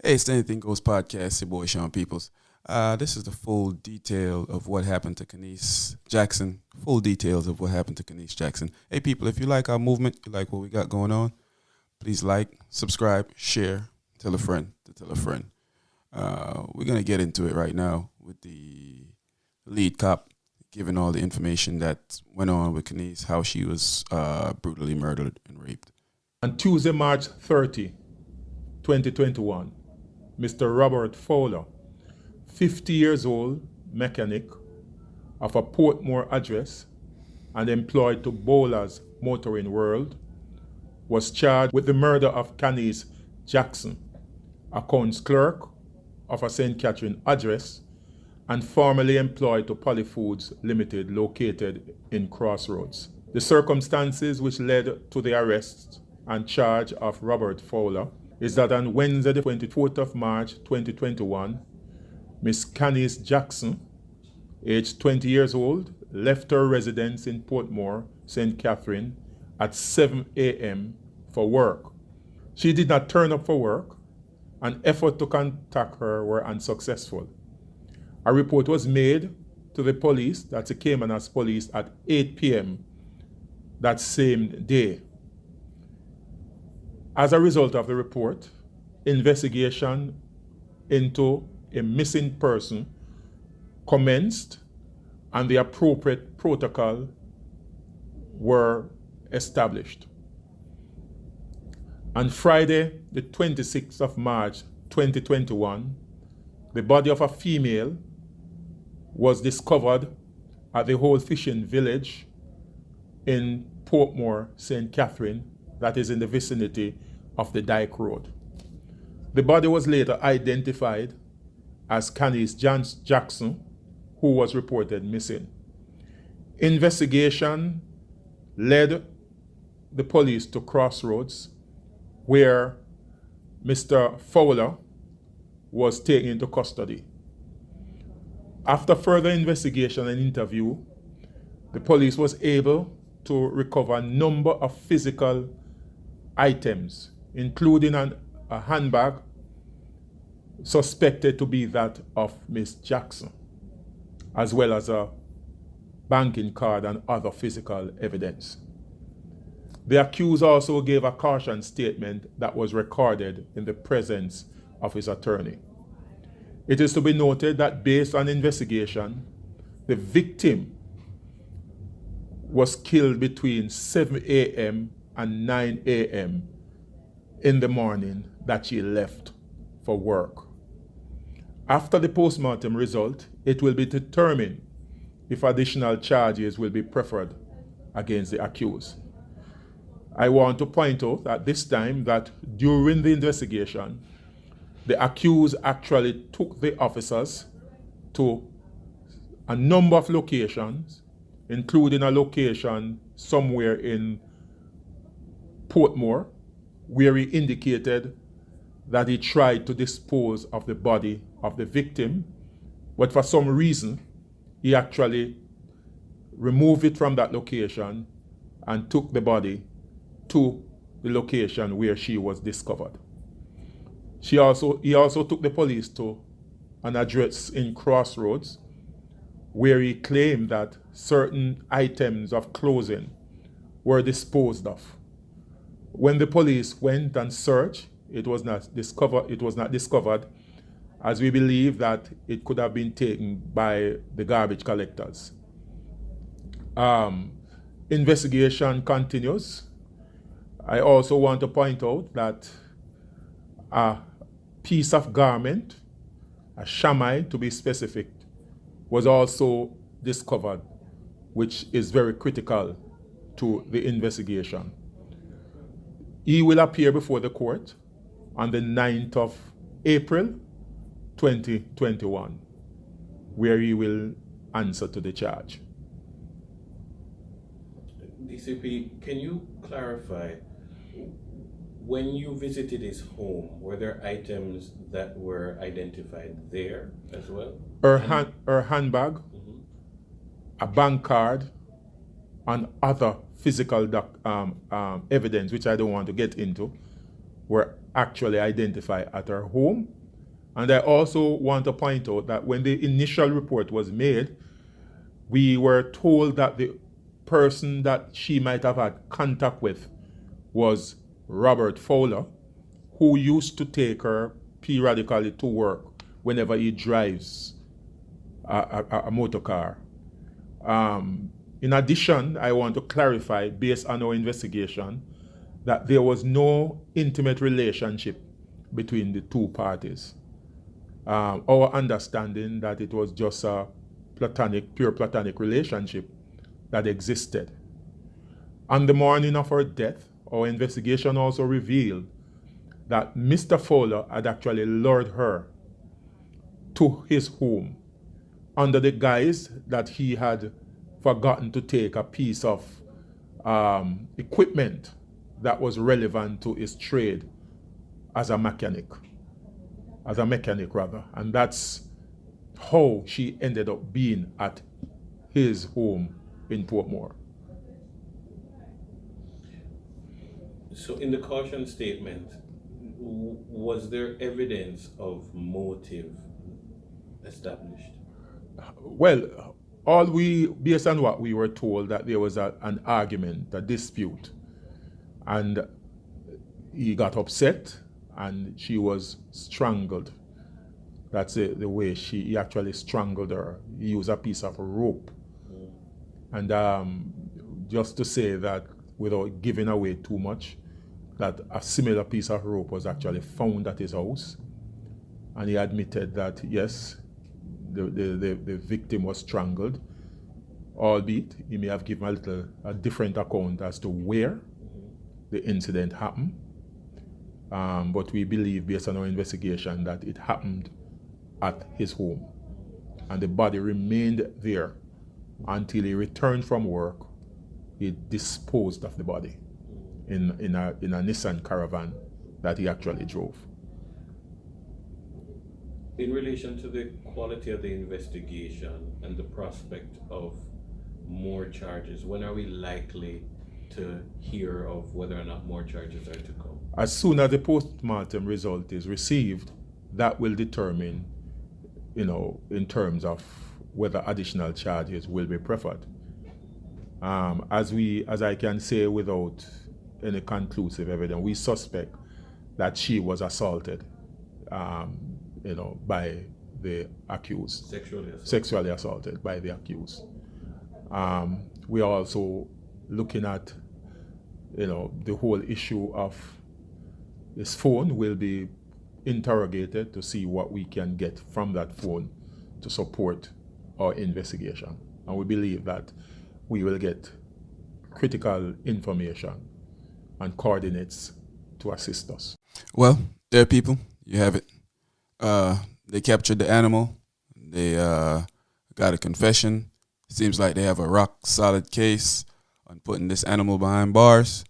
Hey, it's the Anything Goes podcast. Your boy Sean Peoples. This is the full detail of what happened to Khanice Jackson. Full details of what happened to Khanice Jackson. Hey, people, if you like our movement, you like what we got going on, please like, subscribe, share, tell a friend to tell a friend. We're gonna get into it right now with the lead cop giving all the information that went on with Khanice, how she was brutally murdered and raped. On Tuesday, March 30, 2021, Mr. Robert Fowler, 50 years old, mechanic of a Portmore address and employed to Bowler's Motoring World, was charged with the murder of Khanice Jackson, accounts clerk of a St. Catherine address and formerly employed to Polyfoods Limited located in Crossroads. The circumstances which led to the arrest and charge of Robert Fowler is that on Wednesday the 24th of March 2021, Miss Khanice Jackson, aged 20 years old, left her residence in Portmore, St. Catherine at 7 a.m. for work. She did not turn up for work, and efforts to contact her were unsuccessful. A report was made to the police, that's the Caymanas police, at 8 p.m. that same day. As a result of the report, investigation into a missing person commenced and the appropriate protocol were established. On Friday, the 26th of March 2021, the body of a female was discovered at the Whole Fishing Village in Portmore, St. Catherine, that is in the vicinity of the Dyke Road. The body was later identified as Khanice Jackson, who was reported missing. Investigation led the police to Crossroads, where Mr. Fowler was taken into custody. After further investigation and interview, the police was able to recover a number of physical items, including a handbag suspected to be that of Miss Jackson, as well as a banking card and other physical evidence. The accused also gave a caution statement that was recorded in the presence of his attorney. It is to be noted that based on investigation, the victim was killed between 7 a.m. and 9 a.m. in the morning that she left for work. After the postmortem result, it will be determined if additional charges will be preferred against the accused. I want to point out at this time that during the investigation, the accused actually took the officers to a number of locations, including a location somewhere in Portmore, where he indicated that he tried to dispose of the body of the victim, but for some reason, he actually removed it from that location and took the body to the location where she was discovered. He also took the police to an address in Crossroads, where he claimed that certain items of clothing were disposed of. When the police went and searched, it was not discovered, as we believe that it could have been taken by the garbage collectors. Investigation continues. I also want to point out that a piece of garment, a chamois to be specific, was also discovered, which is very critical to the investigation. He will appear before the court on the 9th of April 2021, where he will answer to the charge. DCP, can you clarify, when you visited his home, were there items that were identified there as well? Her handbag, a bank card, and other physical evidence, which I don't want to get into, were actually identify at her home. And I also want to point out that when the initial report was made, we were told that the person that she might have had contact with was Robert Fowler, who used to take her periodically to work whenever he drives a motor car. In addition, I want to clarify, based on our investigation, that there was no intimate relationship between the two parties. Our understanding that it was just a pure platonic relationship that existed. On the morning of her death, our investigation also revealed that Mr. Fowler had actually lured her to his home under the guise that he had forgotten to take a piece of equipment that was relevant to his trade as a mechanic. And that's how she ended up being at his home in Portmore. So in the caution statement, was there evidence of motive established? Well, based on what we were told, that there was an argument, a dispute, and he got upset and she was strangled. That's the way he actually strangled her. He used a piece of rope. And just to say that, without giving away too much, that a similar piece of rope was actually found at his house. And he admitted that, yes, the victim was strangled, albeit he may have given a different account as to where the incident happened. But we believe, based on our investigation, that it happened at his home. And the body remained there until he returned from work. He disposed of the body in a Nissan Caravan that he actually drove. In relation to the quality of the investigation and the prospect of more charges, when are we likely to hear of whether or not more charges are to come? As soon as the post-mortem result is received, that will determine, in terms of whether additional charges will be preferred. As I can say without any conclusive evidence, we suspect that she was assaulted, by the accused. Sexually assaulted by the accused. We are also looking at, the whole issue of this phone will be interrogated to see what we can get from that phone to support our investigation. And we believe that we will get critical information and coordinates to assist us. Well, there, people, you have it. They captured the animal. They got a confession. Seems like they have a rock solid case on putting this animal behind bars.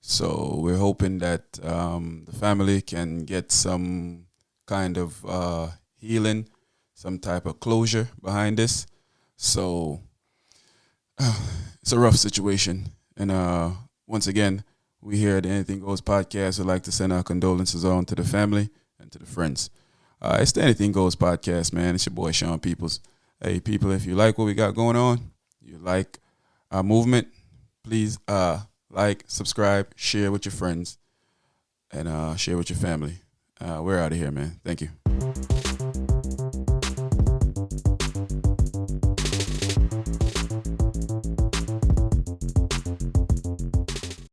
So we're hoping that the family can get some kind of healing, some type of closure behind this. So it's a rough situation. And once again, we here at the Anything Goes podcast would like to send our condolences on to the family and to the friends. It's the Anything Goes podcast, man. It's your boy, Sean Peoples. Hey, people, if you like what we got going on, you like our movement, please like, subscribe, share with your friends, and share with your family. We're out of here, man. Thank you.